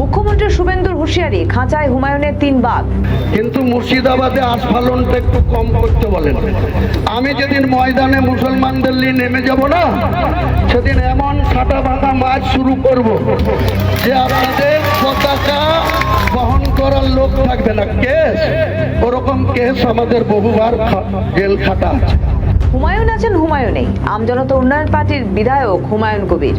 মুখ্যমন্ত্রী শুভেন্দুর হুঁশিয়ারি, খাঁচায় হুমায়ুনের 3 বাঘ। কিন্তু মুর্শিদাবাদে আস্ফালনটা একটু কম করতে বলেন। আমি যেদিন ময়দানে মুসলমানদের নিয়ে নেমে যাব না, সেদিন এমন ছাটা ভাঙা মাছ শুরু করব যে আপনাদের পতাকা বহন করার লোক থাকবে না। কেস ওরকম কেস আমাদের বহুবার জেল খাটা আছে। হুমায়ুন আছেন হুমায়ুনেই। আমজনতা উন্নয়ন পার্টির বিধায়ক হুমায়ুন কবির।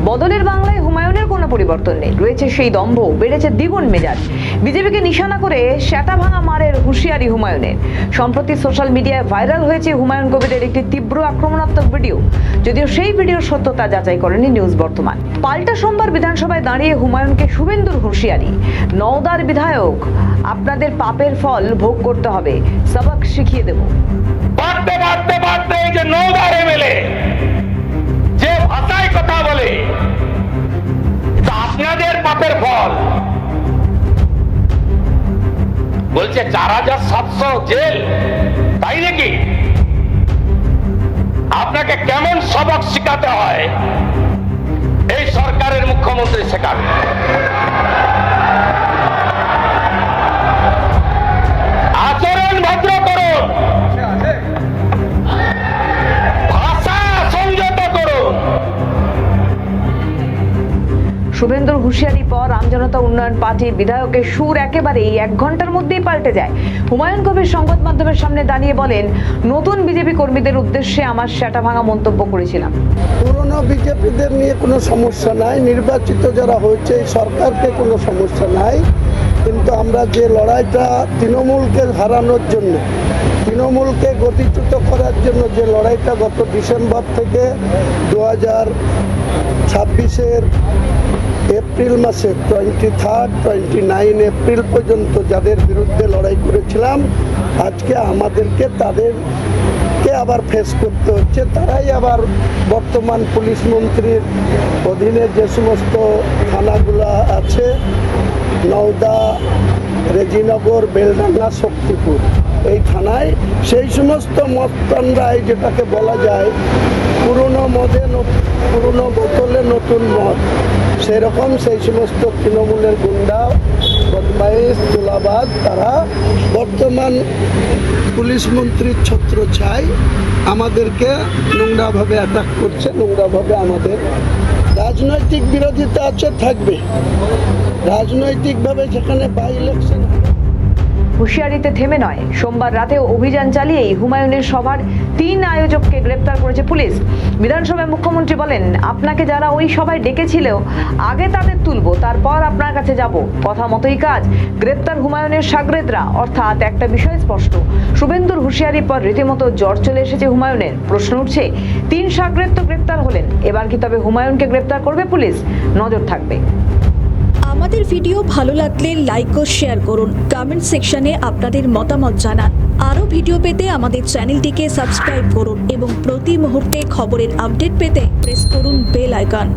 বদলের বাংলায় হুমায়ুনের কোনো পরিবর্তন নেই, রয়েছে সেই দম্ভ, বেড়েছে দ্বিগুণ মেজাজ। বিজেপিকে নিশানা করে শ্যাটা ভাঙা মারের হুঁশিয়ারি হুমায়ুনের। সম্প্রতি সোশ্যাল মিডিয়ায় ভাইরাল হয়েছে হুমায়ুন কবিরের একটি তীব্র আক্রমণাত্মক ভিডিও। যদিও সেই ভিডিওর সত্যতা যাচাই করেনি নিউজ বর্তমান। পাল্টা সোমবার বিধানসভায় দাঁড়িয়ে হুমায়ুনকে শুভেন্দুর হুঁশিয়ারি, নওদার বিধায়ক, আপনাদের পাপের ফল ভোগ করতে হবে, সবক শিখিয়ে দেব। বাড়তে বাড়তে বাড়তে এই যে নওদার এমএলএ যে ভাষায় কথা বলে, আপনাদের পাপের ফল বলছে 4700 জেল, তাই নাকি? আপনাকে কেমন সবক শিখাতে হয় এই সরকারের মুখ্যমন্ত্রী শেখাবে। আচরণ ভদ্র করুন, ভাষা সংযত করুন। শুভেন্দুর হুঁশিয়ারি পর আমজনতা উন্নয়ন পার্টির বিধায়কের সুর একেবারেই 1 ঘন্টার মধ্যেই পাল্টে যায়। হুমায়ুন কবির সংবাদ মাধ্যমের সামনে দাঁড়িয়ে বলেন, নতুন বিজেপি কর্মীদের উদ্দেশ্যে আমার শ্যাটা ভাঙা মন্তব্য করেছিলাম। পুরনো বিজেপিদের নিয়ে কোনো সমস্যা নাই, নির্বাচিত যারা হয়েছে এই সরকারকে কোনো সমস্যা নাই। কিন্তু আমরা যে লড়াইটা তৃণমূলকে হারানোর জন্য, তৃণমূলকে গতিচ্যুত করার জন্য যে লড়াইটা গত ডিসেম্বর থেকে 2026-এর এপ্রিল মাসে 29 এপ্রিল পর্যন্ত যাদের বিরুদ্ধে লড়াই করেছিলাম, আজকে আমাদেরকে তাদেরকে আবার ফেস করতে হচ্ছে। তারাই আবার বর্তমান পুলিশ মন্ত্রীর অধীনে যে সমস্ত থানাগুলো আছে, নওদা, রেজিনগর, বেলডাঙ্গা, শক্তিপুর, এই থানায় সেই সমস্ত মস্তানরাই, যেটাকে বলা যায় পুরনো বোতলে নতুন মদ, সেরকম সেই সমস্ত তৃণমূলের গুন্ডা, বদমাইশ, তোলাবাজ, তারা বর্তমান পুলিশ মন্ত্রীর ছত্রছায়ায় আমাদেরকে নোংরাভাবে অ্যাটাক করছে, নোংরাভাবে আমাদের। রাজনৈতিক বিরোধিতা আছে, থাকবে। রাজনৈতিকভাবে যেখানে বাই ইলেকশন হুঁশিয়ারিতে থেমে নয়, সোমবার রাতেও অভিযান চালিয়েই হুমায়ুনের সভার 3 আয়োজককে গ্রেপ্তার করেছে পুলিশ। বিধানসভায় মুখ্যমন্ত্রী বলেন, আপনাকে যারা ওই সভায় ডেকেছিল, আগে তাদের তুলবো, তারপর আপনার কাছে যাব, কথা মতোই কাজ। গ্রেপ্তার হুমায়ুনের সাগরেদরা, অর্থাৎ একটা বিষয় স্পষ্ট, শুভেন্দুর হুঁশিয়ারির পর রীতিমতো জ্বর চলে এসেছে হুমায়ুনের। প্রশ্ন উঠছে, 3 সাগরেদ তো গ্রেপ্তার হলেন, এবার কি তবে হুমায়ুনকে গ্রেপ্তার করবে পুলিশ? নজর থাকবে। আমাদের ভিডিও ভালো লাগলে লাইক ও শেয়ার করুন, কমেন্ট সেকশনে আপনাদের মতামত জানান। আরও ভিডিও পেতে আমাদের চ্যানেলটিকে সাবস্ক্রাইব করুন এবং প্রতি মুহূর্তে খবরের আপডেট পেতে প্রেস করুন বেল আইকন।